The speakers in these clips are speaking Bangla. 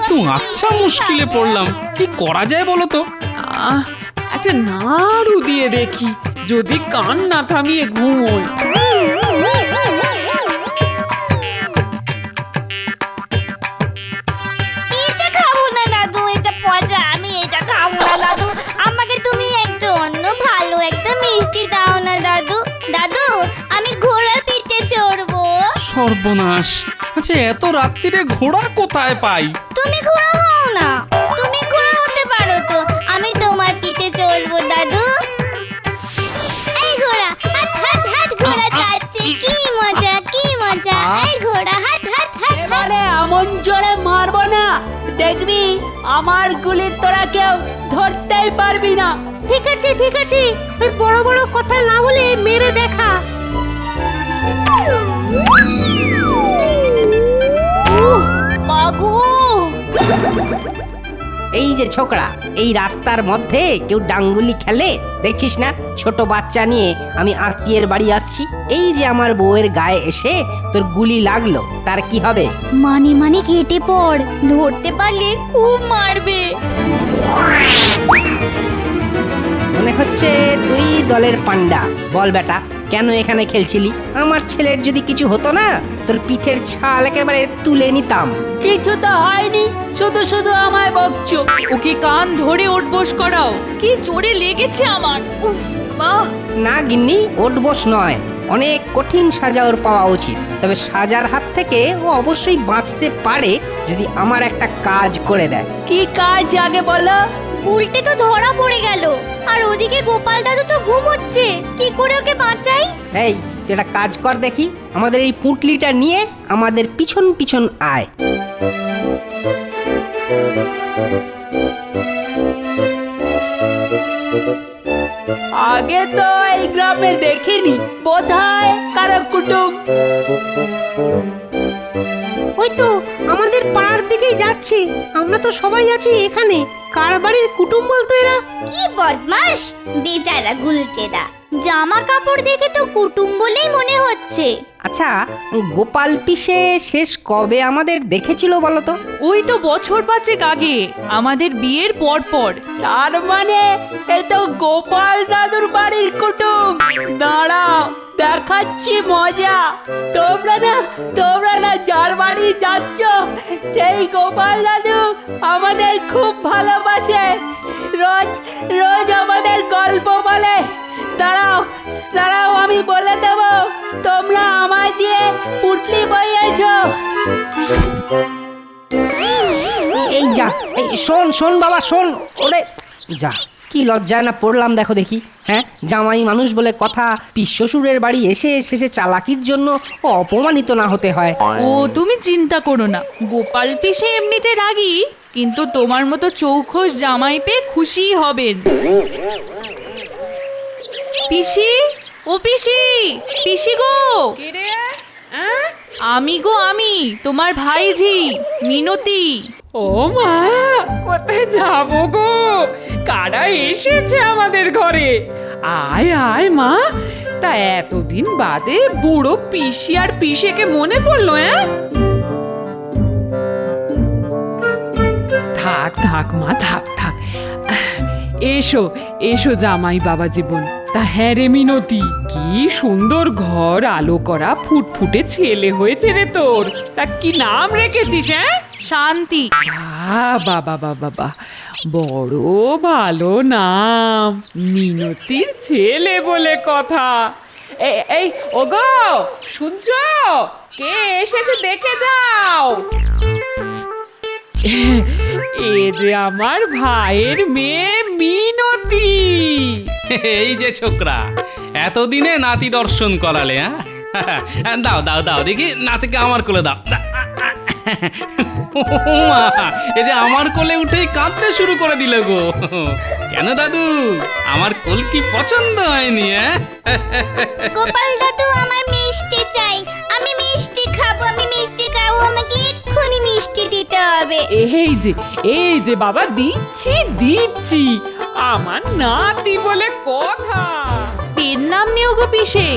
কিন্তু আচ্ছা মুশকিলে পড়লাম, কি করা যায় বলো তো? একটা নাড়ু দিয়ে দেখি, যদি কান না থামিয়ে ঘুমোয়। এটা খাবো না দাদু, এটা পচা, আমি এটা খাবো না দাদু। আমাকে তুমি একটা অন্য ভালো একটা মিষ্টি দাও না দাদু। দাদু, আমি ঘোড়ার পিঠে চড়বো। সর্বনাশ! আচ্ছা, এত রাত্রিরে ঘোড়া কোথায় পাই? তুমি ঘোড়া হও না, তুমি ঘোড়া হতে পারো তো, আমি তোমার পিঠে চড়বো দাদু। এই ঘোড়া, হাট হাট হাট, ঘোড়া যাচ্ছে, কি মজা কি মজা। এই ঘোড়া, হাট হাট হাট হাট। এবারে এমন জোরে মারবো না, দেখবি আমার গুলি তোরা কেউ ধরতেই পারবি না। ঠিক আছে ঠিক আছে, ওই বড় বড় কথা না বলে মেরে দেখা। মাগো! এই যে ছোকরা, এই রাস্তার মধ্যে কেউ ডাঙ্গুলি খেলে দেখছিস না? ছোট বাচ্চা নিয়ে আমি আত্মীয়ের বাড়ি আসছি, এই যে আমার বউয়ের গায়ে এসে তোর গুলি লাগলো, তার কি হবে? মানে মানে কেটে পড়, ধরতে পারলে খুব মারবে। মনে হচ্ছে তুই দলের পান্ডা। বল বেটা, কেন এখানে খেলছিলি? আমার ছেলের যদি কিছু হতো না, তোর পিঠের ছাল একেবারে তুলে নিতাম। কিছু তো হয়নি, শুধু শুধু আমায় বকছো। ওকে কান ধরে ওঠবোস করাও, কি জোরে লেগেছে আমার। উফ মা! না গিন্নি, ওঠবোস নয়, অনেক কঠিন সাজা ওর পাওয়া উচিত। তবে সাজার হাত থেকে ও অবশ্যই বাঁচতে পারে যদি আমার একটা কাজ করে দেয়। কি কাজ আগে বলো? উল্টে তো ধরা পড়ে গেল, আর ওদিকে গোপাল দাদু তো ঘুমোচ্ছে, কি করে ওকে বাঁচাই? এই তুই একটা কাজ কর দেখি, আমাদের এই পুঁটলিটা নিয়ে আমাদের পিছন পিছন আয়। আগে তো এই গ্রামে দেখিনি, বোধহয় কারো কুটুম। ওই তো আমাদের পাড়ার দিকেই যাচ্ছে, আমরা তো সবাই আছি এখানে। কার বাড়ির কুটুম বলতো এরা? কি বদমাশ বেচারা গুলচেদা, জামা কাপড় দেখে তো কুটুম বলেই মনে হচ্ছে। আচ্ছা, গোপাল পিসে শেষ কবে আমাদের দেখেছিল বলো তো? ওই তো বছর 5 আগে, আমাদের বিয়ের পর পর। তার মানে এ তো গোপাল দাদুর বাড়ির কুটুম। দাঁড়াও, দেখাচ্ছি মজা। তোমরা না যার বাড়ি যাচ্ছ, সেই গোপাল দাদু আমাদের খুব ভালোবাসে, রোজ রোজ আমাদের গল্প বলে। দাঁড়াও আমি বলে দেব, তোমরা আমায় দিয়ে পুটলি বইয়েছো। এই যা, এই শোন বাবা শোন। ওরে যা, কি লজ্জা না পড়লাম দেখো দেখি। হ্যাঁ, জামাই মানুষ বলে কথা, পিস শ্বশুরের বাড়ি এসে শেষে চালাকির জন্য অপমানিত না হতে হয়। ও তুমি চিন্তা করো না, গোপাল পিসে এমনিতে রাগী, কিন্তু তোমার মতো চৌখোশ জামাই পেয়ে খুশি হবেন। পিসি, ও পিসি, পিসি গো! আমি তোমার ভাইঝি মিনতি। ও মা, কোথায় যাবো গো? কারা এসেছে আমাদের ঘরে? আয় আয় মা, তা এতদিন বাদে বুড়ো পিসি আর পিসেকে মনে পড়লো? থাক থাক মা, থাক থাক। এসো এসো জামাই বাবা জীবন। তা হ্যাঁ রে মিনতি, কি সুন্দর ঘর, আলো করা ফুটফুটে ছেলে হয়েছে রে তোর। তা কি নাম রেখেছিস? শান্তি। বাবা বাবা বাবা, বড় ভালো নাম, মিনতির ছেলে বলে কথা। এই ওগো, শুনছো? কে এসেছে দেখে যাও। এ যে আমার ভাইয়ের মেয়ে মিনতি। এই যে ছোকরা, এতদিনে নাতি দর্শন করালে। হ্যাঁ, দাও দাও দাও দেখি, নাতিকে আমার কোলে দাও। মা, এই যে আমার কোলে উঠেই কাঁদতে শুরু করে দিল গো। কেন দাদু, আমার কোল কি পছন্দ হয়নি? গোপাল দাদু, আমার মিষ্টি চাই, আমি মিষ্টি খাবো, আমাকে এক্ষুনি মিষ্টি দিতে হবে। এই যে বাবা, দিচ্ছি, আমার নাতি বলে কথা। পেন নাম নিও গো পিসে।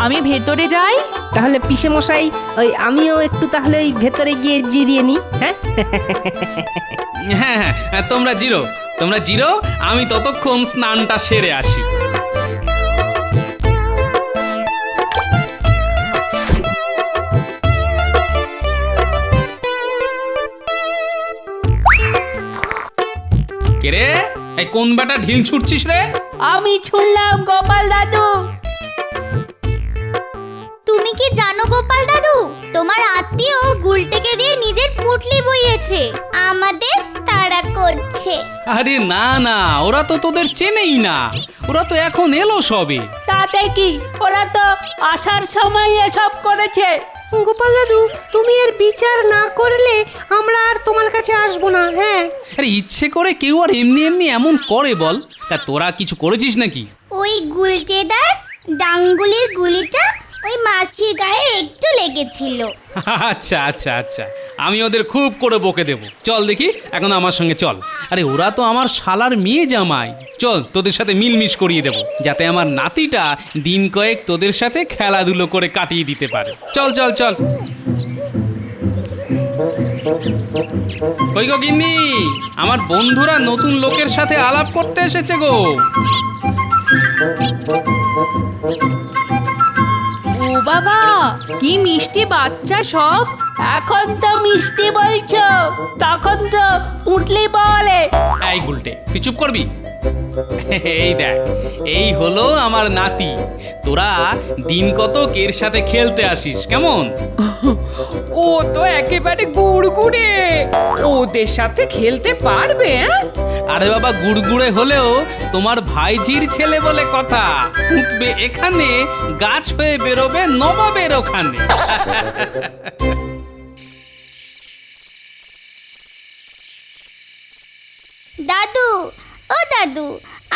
আমি ভেতরে যাই, তাহলে পিসে মশাই ওই আমিও একটু তাহলে ওই ভেতরে গিয়ে জিরিয়ে নি, হ্যাঁ? হ্যাঁ হ্যাঁ তোমরা জিরো, আমি ততক্ষণ স্নানটা সেরে আসি। কে রে, এই কোন বেটা ঢিল ছুটছিস রে? আমি ছুড়লাম গোপাল দাদু। তুমি কি জানো গোপাল দাদু, তোমার আত্মীয় গুলটেকে দিয়ে নিজের পুটলি বইয়েছে, আমাদের তাড়া করছে। আরে না না, ওরা তো তোদের চেনেই না, ওরা তো এখন এলো সবে। তাতে কি, ওরা তো আসার সময় এসব করেছে। গোপাল দাদু, তুমি এর বিচার না করলে আমরা আর তোমার কাছে আসবো না, হ্যাঁ? আরে ইচ্ছে করে কেউ আর এমনি এমনি এমন করে বল? তা তোরা কিছু করেছিস নাকি? ওই গুলটেদার ডাঙ্গুলির গুলিটা ওই মাছির গায়ে একটু লেগেছিল। আচ্ছা আচ্ছা আচ্ছা, আমি ওদের খুব করে বকে দেব। চল দেখি, এখন আমার সঙ্গে চল। আরে ওরা তো আমার শালার মেয়ে জামাই, চল তোদের সাথে মিলমিশ করিয়ে দেব, যাতে আমার নাতিটা দিন কয়েক তোদের সাথে খেলাধুলো করে কাটিয়ে দিতে পারে। চল চল চল। কই গো গিন্নি, আমার বন্ধুরা নতুন লোকের সাথে আলাপ করতে এসেছে গো। ও বাবা, কি মিষ্টি বাচ্চা সব। এখন তো মিষ্টি বলছো, তখন তো পুটলি বলে। এই গুলটে, তুই চুপ করবি? এই দেখ, এই হলো আমার নাতি। তোরা দিন কতক এর সাথে খেলতে আসিস কেমন? ও তো একেবারে গুড়গুড়ে, ওদের সাথে খেলতে পারবে? আরে বাবা, গুড়গুড়ে হলেও তোমার ভাইঝির ছেলে বলে কথা। উঠবে এখানে, গাছ হয়ে বেরোবে নবাবের ওখানে। দাদু, ও দাদু,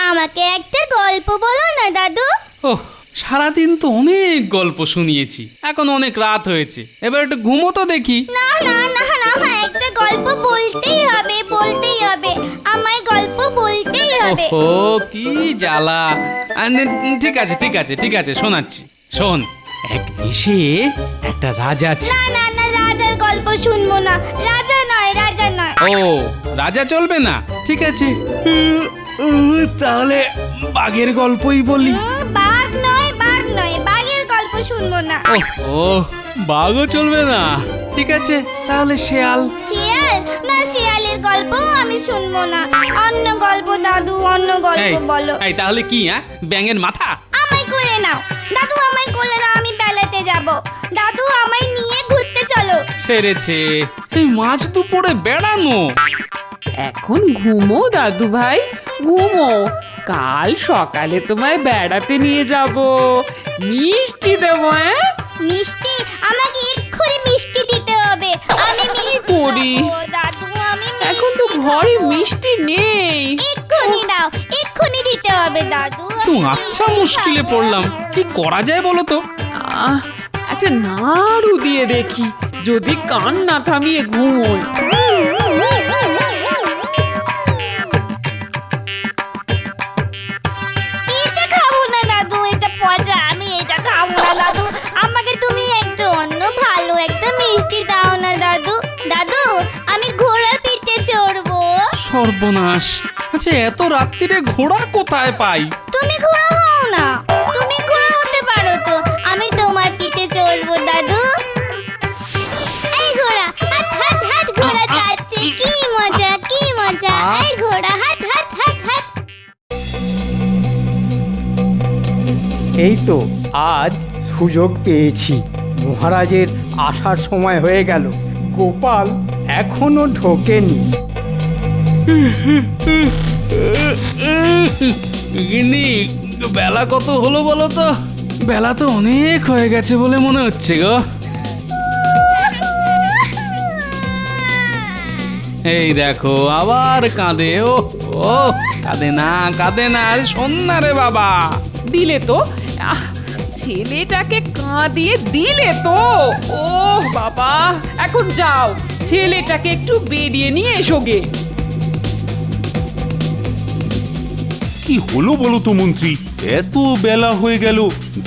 আমাকে একটা গল্প বলো না দাদু। ওহ, সারাদিন তো অনেক গল্প শুনিয়েছি, এখন অনেক রাত হয়েছে, এবার একটু ঘুমো তো দেখি। না না না না, আমার একটা গল্প বলতেই হবে, বলতেই হবে, আমায় গল্প বলতেই হবে। ও কি জ্বালা। ঠিক আছে ঠিক আছে ঠিক আছে, শোনাচ্ছি, শোন। এক দেশে একটা রাজা ছিল। না না না, রাজার গল্প শুনবো না, রাজা নয়, রাজা নয়। ও, রাজা চলবে না? ঠিক আছে, তাহলে বাঘের গল্পই বলি। বাঘ নয়, বাঘ নয়, বাঘের গল্প শুনবো না। ও, বাঘও চলবে না? ঠিক আছে, তাহলে শেয়াল। শিয়াল না, শিয়ালের গল্প আমি শুনবো না, অন্য গল্প দাদু, অন্য গল্প বলো। এই তাহলে কি? ব্যাঙের মাথা? আমায় কোলে নাও দাদু, আমায় কোলে নাও, আমি বেলাতে যাব। দাদু, আমায় নিয়ে ঘুরতে চলো। সেরেছে, এই মাছ দুপুরে বেড়ানো। এখন ঘুমো দাদু ভাই, ঘুমো। কাল সকালে তোমায় বেড়াতে নিয়ে যাব, মিষ্টি দেবো। মিষ্টি? আমাকে এক্ষুনি মিষ্টি দিতে হবে, আমি মিষ্টি করি। খাবো, দাদু, আমি এখন তো মিষ্টি ঘরে খাবো। মিষ্টি নেই। এক্ষুনি দাও, এক্ষুনি দিতে হবে দাদু। তো আমি আচ্ছা, মিষ্টি মুশকিলে খাবো। পড়লাম, কি করা যায় বলো তো? একটা নাড়ু দিয়ে দেখি, যদি কান না থামিয়ে ঘুমোয়। এটা খাবো না দাদু, এটা পচা, আমি এটা খাবো না দাদু। আমাকে তুমি একটু অন্য ভালো একটা মিষ্টি দাও না দাদু। দাদু, আমি ঘোড়ার পিঠে চড়বো। সর্বনাশ! আচ্ছা, এত রাত্রিরে ঘোড়া কোথায় পাই? তুমি ঘোড়া হও না, তুমি ঘোড়া হতে পারো তো, আমি তোমার পিঠে চড়বো দাদু। এই ঘোড়া, হাট হাট হাট, ঘোড়া যাচ্ছে, কি মজা, কি মজা। এই ঘোড়া, হাট হাট হাট হাট। এই তো আজ সুযোগ পেয়েছি, মহারাজের আসার সময় হয়ে গেল, গোপাল এখনো ঢোকেনি। গিন্নি, বেলা কত হলো বলো তো? বেলা তো অনেক হয়ে গেছে বলে মনে হচ্ছে গো। এই দেখো, আবার কাঁদে। ও ও, কাঁদে না, কাঁদে না, শোন না রে বাবা। দিলে তো, ছেলেটাকে কাঁদিয়ে দিলে তো। ও বাবা, এখন যাও, ছেলেটাকে একটু বেরিয়ে নিয়ে এসো গে। কি হলো বলো তো মন্ত্রী, এত বেলা হয়ে গেল,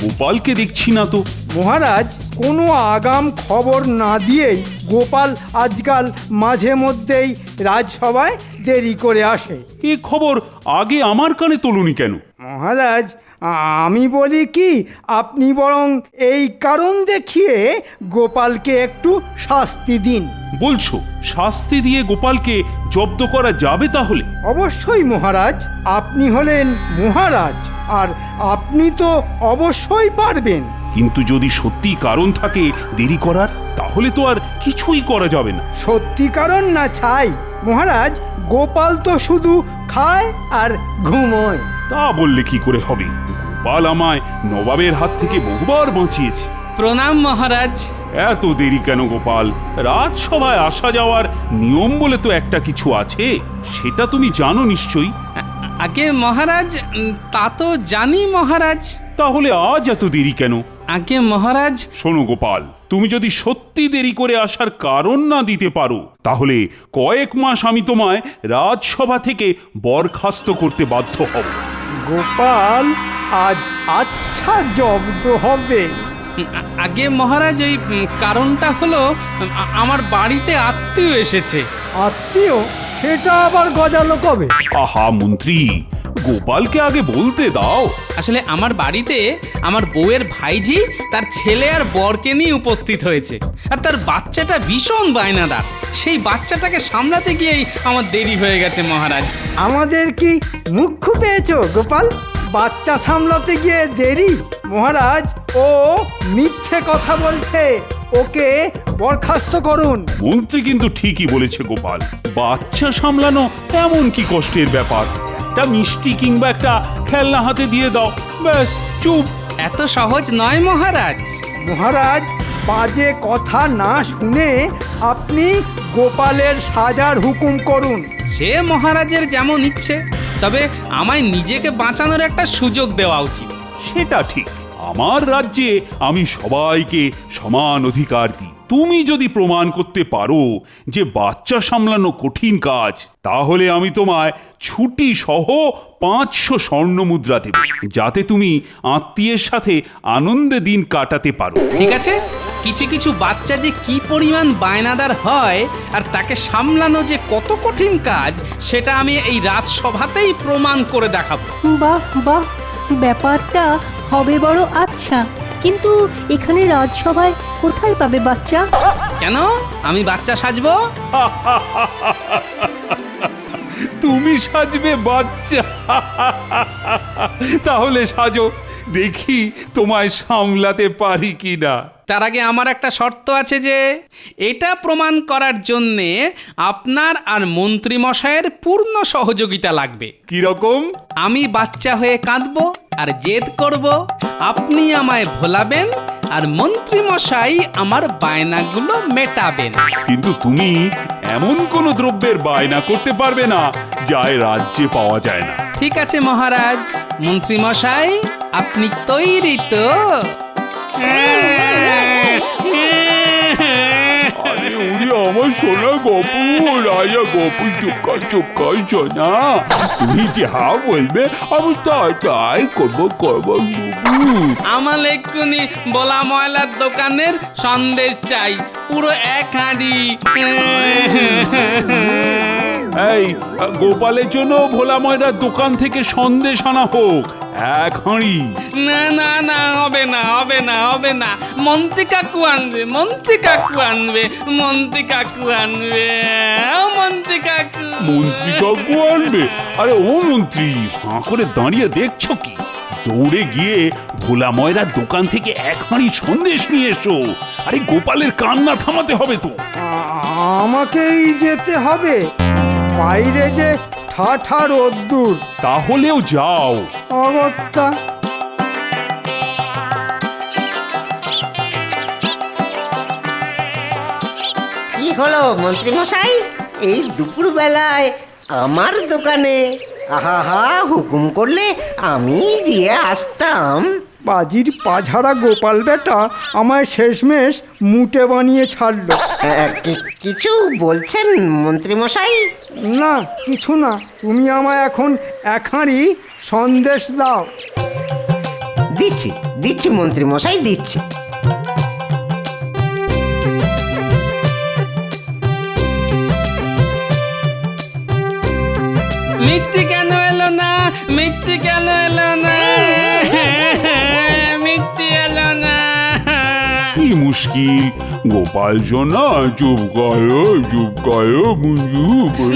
গোপালকে দেখছি না তো। মহারাজ কোনো আগাম খবর না দিয়েই গোপাল আজকাল মাঝে মধ্যেই রাজসভায় দেরি করে আসে। এ খবর আগে আমার কানে তোলনি কেন? মহারাজ, আমি বলি কি, আপনি বরং এই কারণ দেখিয়ে গোপালকে একটু শাস্তি দিন। বলছো শাস্তি দিয়ে গোপালকে জব্দ করা যাবে তাহলে? অবশ্যই মহারাজ, আপনি হলেন মহারাজ আর আপনি তো অবশ্যই পারবেন। কিন্তু যদি সত্যি কারণ থাকে দেরি করার, তাহলে তো আর কিছুই করা যাবে না। সত্যি কারণ না ছাই মহারাজ, গোপাল তো শুধু খায় আর ঘুমোয়। তা বললে কি করে হবে? গোপাল আমায় নবাবের হাত থেকে বহুবার বাঁচিয়েছে। প্রণাম মহারাজ। এত দেরি কেন গোপাল? রাজসভায় আসা যাওয়ার নিয়ম বলে তো একটা কিছু আছে, সেটা তুমি জানো নিশ্চয়ই। আগে মহারাজ, তা তো জানি মহারাজ। তাহলে আজ এত দেরি কেন? আগে মহারাজ, শোনো গোপাল, তুমি যদি সত্যি দেরি করে আসার কারণ না দিতে পারো, তাহলে কয়েক মাস আমি তোমায় রাজসভা থেকে বরখাস্ত করতে বাধ্য হব। গোপাল আজ আচ্ছা জব্দ হবে। আগে মহারাজ, ওই কারণটা হলো আমার বাড়িতে আত্মীয় এসেছে। আত্মীয়? সেটা আবার গজালো কবে? আহা মন্ত্রী, গোপালকে আগে বলতে দাও। আসলে আমার বাড়িতে আমার বউয়ের ভাইজি তার ছেলে আর বরকে নিয়ে উপস্থিত হয়েছে, আর তার বাচ্চাটা ভীষণ বায়নাদার। সেই বাচ্চাটাকে সামলাতে গিয়েই আমার দেরি হয়ে গেছে মহারাজ। আমাদের কি মুখ্য পেয়েছো গোপাল? বাচ্চা সামলাতে গিয়ে দেরি? মহারাজ, ও মিথ্যে কথা বলছে, ওকে বরখাস্ত করুন। মন্ত্রী কিন্তু ঠিকই বলেছে গোপাল, বাচ্চা সামলানো এমন কি কষ্টের ব্যাপার? একটা মিষ্টি কিংবা একটা খেলনা হাতে দিয়ে দাও, ব্যাস চুপ। এত সহজ নয় মহারাজ। মহারাজ, বাজে কথা না শুনে আপনি গোপালের সাজার হুকুম করুন। সে মহারাজের যেমন ইচ্ছে, তবে আমায় নিজেকে বাঁচানোর একটা সুযোগ দেওয়া উচিত। সেটা ঠিক, আমার রাজ্যে আমি সবাইকে সমান অধিকার দিই। তুমি যদি প্রমাণ করতে পারো যে বাচ্চা সামলানো কঠিন কাজ, তাহলে আমি তোমায় ছুটি সহ 500 স্বর্ণ মুদ্রা দেব, যাতে তুমি আত্মীয়ের সাথে আনন্দে দিন কাটাতে পারো। ঠিক আছে, কিছু কিছু বাচ্চা যে কি পরিমাণ বায়নাদার হয় আর তাকে সামলানো যে কত কঠিন কাজ, সেটা আমি এই রাজসভাতেই প্রমাণ করে দেখাবো। বাহ বাহ, ব্যাপারটা হবে বড় আচ্ছা, কিন্তু এখানে রাজসভায় কোথায় পাবে বাচ্চা? কেন আমি বাচ্চা সাজবো? তুমি সাজবে বাচ্চা? তাহলে সাজো, দেখি তোমায় সামলাতে পারি কিনা। তার আগে আমার একটা শর্ত আছে, যে এটা প্রমাণ করার জন্যে আপনার আর মন্ত্রী মশাইয়ের পূর্ণ সহযোগিতা লাগবে। কিরকম? আমি বাচ্চা হয়ে কাঁদবো আর জেদ করব, আপনি আমায় ভোলাবেন, আর মন্ত্রী মশাই আমার বায়নাগুলো মেটাবেন। কিন্তু তুমি এমন কোন দ্রব্যের বায়না করতে পারবে না যা এ রাজ্যে পাওয়া যায় না। ঠিক আছে মহারাজ। মন্ত্রী মশাই, আপনি তৈরি তো? আরে উনি আমার সোনা গপু, রাজা গপু, চুপকার চুপকার সোনা। তুমি যা বলবে আমি তাই করবো। আমার এক্ষুনি বলা ময়লার দোকানের সন্দেশ চাই, পুরো 1 হাঁড়ি। এই গোপালের জন্য ভোলা ময়রার দোকান থেকে সন্দেশ আনা হোক, 1 হাঁড়ি। না না না, হবে না হবে না হবে না, মন্ত্রী কাকু আনবে, মন্ত্রী কাকু আনবে, মন্ত্রী কাকু আনবে, মন্ত্রী কাকু। মন্ত্রী কাকু আনবে? আরে ও মন্ত্রী, হাঁ করে দাঁড়িয়ে দেখছো কি? দৌড়ে গিয়ে ভোলা ময়রার দোকান থেকে 1 হাঁড়ি সন্দেশ নিয়ে এসো। আরে গোপালের কান্না থামাতে হবে তো। আমাকেই যেতে হবে? বাইরে যে ঠাঠা রোদ্দুর। তাহলেও যাও। অগত্যা। কি হলো মন্ত্রী মশাই, এই দুপুর বেলায় আমার দোকানে? আহা, হুকুম করলে আমি দিয়ে আসতাম। বাজির পাঝাড়া গোপাল বেটা আমায় শেষমেশ মুটে বানিয়ে ছাড়লো। কিছু বলছেন মন্ত্রী মশাই? না, কিছু না। তুমি আমায় এখন 1 হাঁড়ি সন্দেশ দাও। দিচ্ছি মন্ত্রী মশাই, দিচ্ছি। মিষ্টি কেন এলো না? মিষ্টি কেন এলো না? মিষ্টি এলো না। কি মুশকিল, গোপাল সোনা চুপ করো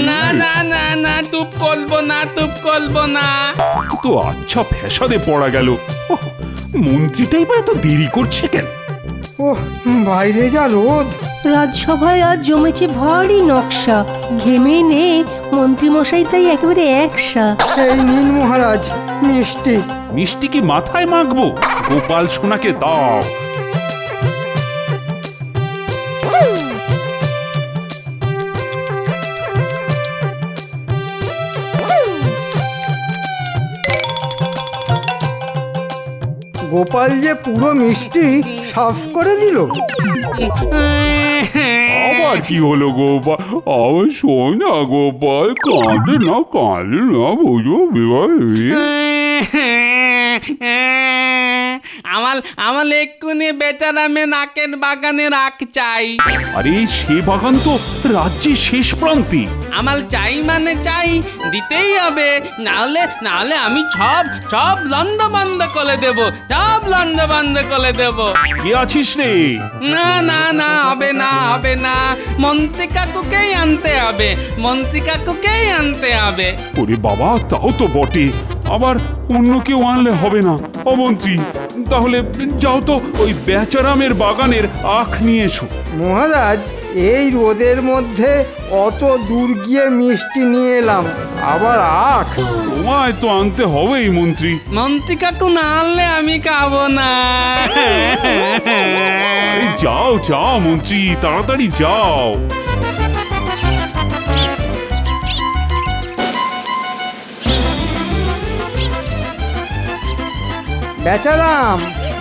না না না না, চুপ করবো না, চুপ করবো না। তো আচ্ছা ফ্যাসাদে পড়া গেল। ওহ, মন্ত্রীটাই বা এত দেরি করছে কেন? ওহ, বাইরে যা রোদ। রাজসভায় আজ জমেছে ভারী নকশা, ঘেমে নে মন্ত্রীমশাই তাই একেবারে একসা। এই নিন মহারাজ মিষ্টি। মিষ্টি কি মাথায় মাখবো? গোপাল সোনাকে দাও। গোপাল যে পুরো মিষ্টি সাফ করে দিল। আবার কি হলো গোপাল? আমার সোনা গোপাল কাঁদে না বুঝো বিবাহ। আমার এক্ষুনি বেচারামে নাকের বাগানে রাখ চাই। আরে সে বাগান তো রাজ্যের শেষ প্রান্তে। আমার চাই মানে চাই, দিতেই হবে, নাহলে আমি সব লন্ড বন্ধ করে দেব, সব লন্ড বন্ধ করে দেব। কে আছিস রে? না না না, হবে না, হবে না, মন্ত্রী কাকুকেই আনতে হবে, মন্ত্রী কাকুকেই আনতে হবে। ওরে বাবা, তাও তো বটে, আবার অন্য কেউ আনলে হবে না। অমন্ত্রী, তাহলে যাও তো ওই বেচারামের বাগানের আখ নিয়ে এসো। মহারাজ, এই রোদের মধ্যে অত দূর গিয়ে মিষ্টি নিয়ে এলাম, আবার আখ। তোমায় তো আনতে হবেই মন্ত্রী। মন্ত্রী কাকু না আনলে আমি খাবো না। আরে যাও মন্ত্রী, তাড়াতাড়ি যাও।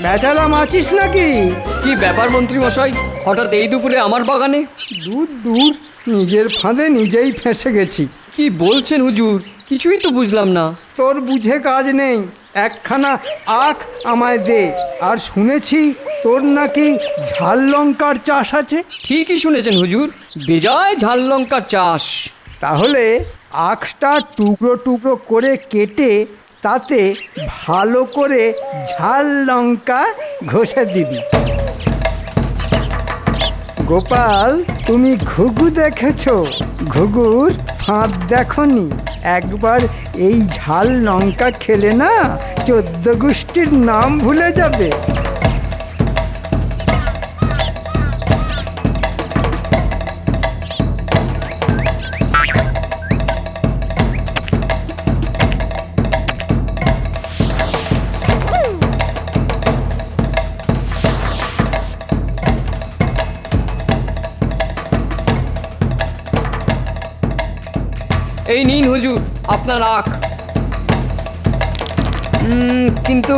বেচারাম আছিস নাকি? কি ব্যাপার মন্ত্রী মশাই, হঠাৎ এই দুপুরে আমার বাগানে? দূর নিজের ফাঁদে নিজেই ফেঁসে গেছি। কি বলছেন হুজুর, কিছুই তো বুঝলাম না। তোর বুঝে কাজ নেই, একখানা আখ আমায় দে। আর শুনেছি তোর নাকি ঝাল লঙ্কার চাষ আছে। ঠিকই শুনেছেন হুজুর, বেজায় ঝাল লঙ্কার চাষ। তাহলে আখটা টুকরো টুকরো করে কেটে তাতে ভালো করে ঝাল লঙ্কা ঘষে দিবি। গোপাল, তুমি ঘুঘু দেখেছো? ঘুঘুর ফাঁদ দেখনি? একবার এই ঝাল লঙ্কা খেলে না 14 গোষ্ঠীর নাম ভুলে যাবে। এই নিন হুজুর আপনার আখ। কিন্তু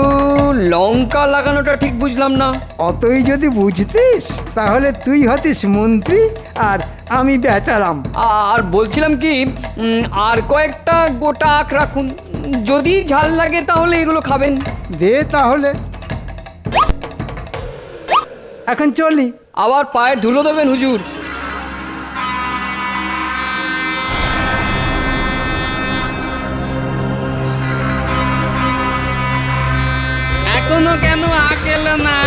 লঙ্কা লাগানোটা ঠিক বুঝলাম না। অতই যদি বুঝতিস তাহলে তুই হতিস মন্ত্রী আর আমি বেচারাম। আর বলছিলাম কি, আর কয়েকটা গোটা আখ রাখুন, যদি ঝাল লাগে তাহলে এগুলো খাবেন। দে তাহলে, এখন চলি। আবার পায়ের ধুলো দেবেন হুজুর। এখনো কেন আখ এলো না?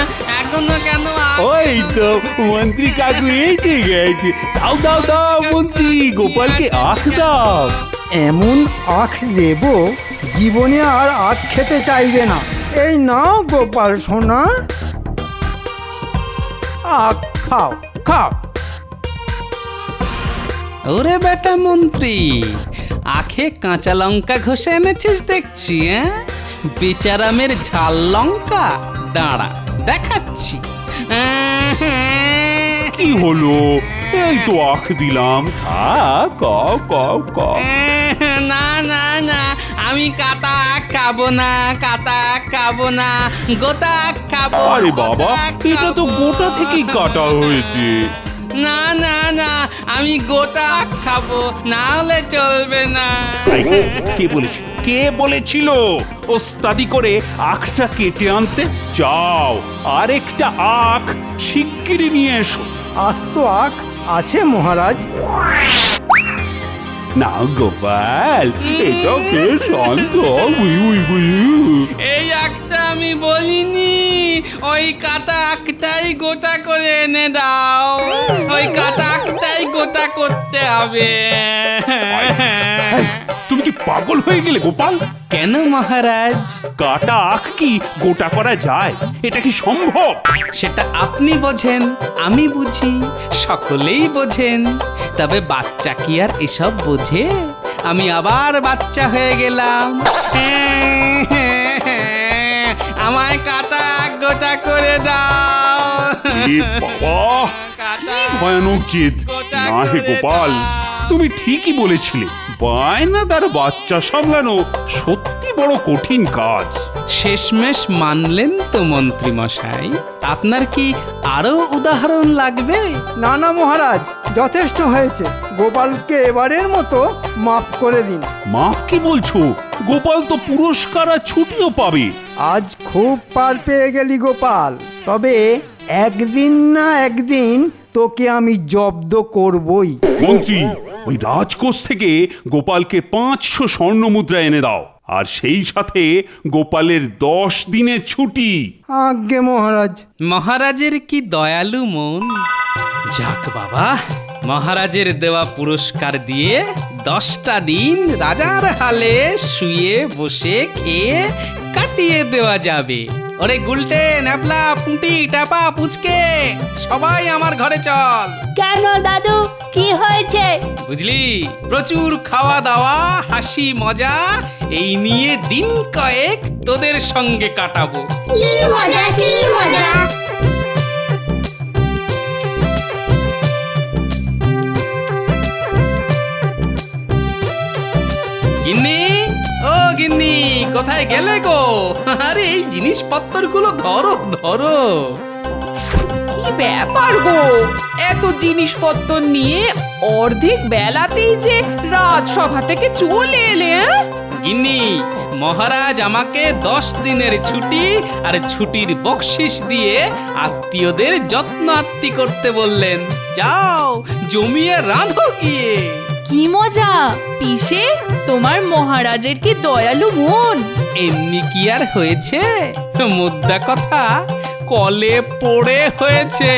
এখনো কেন আখ? ওই তো মন্ত্রী কাকু এসে গেছে। দাও মন্ত্রী, গোপালকে আখ দাও। এমন আখ দেব জীবনে আর আখ খেতে চাইবে না। এই নাও গোপাল সোনা, আখ খাও। ওরে বেটা মন্ত্রী, আখে কাঁচা লঙ্কা ঘষে এনেছিস দেখছি। বেচারামের ঝাল লঙ্কা, দাঁড়া দেখাচ্ছি। কি হলো? এই তো আখ দিলাম, খা। না না না, আমি কাটা আখ খাবো না, কাটা আখ খাবো না, গোটা আখ খাবো। আরে বাবা, এটা তো গোটা থেকেই কাটা হয়েছে। না না না, আমি গোটা আখ খাবো, না হলে চলবে না। কে বলেছিল ওস্তাদি করে আখটা কেটে আনতে? যাও, আরেকটা আখ শিগগিরই নিয়ে এসো। আস্ত আখ আছে মহারাজ। না গোপাল, এটা বেশ শান্ত। এই একটা আমি বলিনি, ওই কাটা একটাই গোটা করে এনে দাও, ওই কাটা একটাই গোটা করতে হবে। তুমি কি পাগল হয়ে গেলে গোপাল? কেন মহারাজ? কাটা আখ কি গোটা করা যায়? এটা কি সম্ভব? সেটা আপনি বোঝেন, আমি বুঝি, সকলেই বোঝেন। তবে বাচ্চা কি আর এসব বোঝে? আমি আবার বাচ্চা হয়ে গেলাম। আমায় কাটা গোটা করে দাও। এ বাবা, কি ভয়ানক জেদ! না হে গোপাল, তুমি ঠিকই বলেছিলে, বায়নাদার বাচ্চা সামলানো সত্যি বড় কঠিন কাজ। শেষমেশ মানলেন তো মন্ত্রী মশাই? আপনার কি আরো উদাহরণ লাগবে? না না মহারাজ, যথেষ্ট হয়েছে। গোপালকে এবারের মতো মাফ করে দিন। মাফ কি বলছো? গোপাল তো পুরস্কার আর ছুটিও পাবে। আজ খুব পার পেয়ে গেলি গোপাল, তবে একদিন না একদিন তোকে আমি জব্দ করবই। মন্ত্রী, ওই রাজকোষ থেকে গোপালকে 500 স্বর্ণ মুদ্রা এনে দাও, আর সেই সাথে গোপালের 10 দিনের ছুটি। আজ্ঞে মহারাজ। মহারাজের কি দয়ালু মন! যাক বাবা, মহারাজের দেওয়া পুরস্কার দিয়ে 10টা দিন রাজার হালে শুয়ে বসে খেয়ে কাটিয়ে দেওয়া যাবে। ওরে গুলটে, ন্যাপলা, পুঁটি, টাপা, পুচকে, সবাই আমার ঘরে চল। কেন দাদু, কি হয়েছে? বুঝলি, প্রচুর খাওয়া দাওয়া, হাসি মজা, এই নিয়ে দিন কয়েক তোদের সঙ্গে কাটাবো। কি মজা, কি মজা! গিন্নি, ও গিন্নি, কোথায় গেলে গো? আরে এই জিনিসপত্রগুলো ধরো ধরো। কি ব্যাপার গো, এত জিনিসপত্র নিয়ে অর্ধেক বেলাতেই যে রাজসভা থেকে চলে এলে? গিন্নি, মহারাজ আমাকে 10 দিনের ছুটি আর ছুটির বকশিস দিয়ে আত্মীয়দের যত্ন আত্তি করতে বললেন। যাও, জমিয়ে রাঁধো গিয়ে। কি মজা! পিসে, তোমার মহারাজের কি দয়ালু মন! এমনি কি আর হয়েছে? মোদ্দা কথা, কলে পড়ে হয়েছে।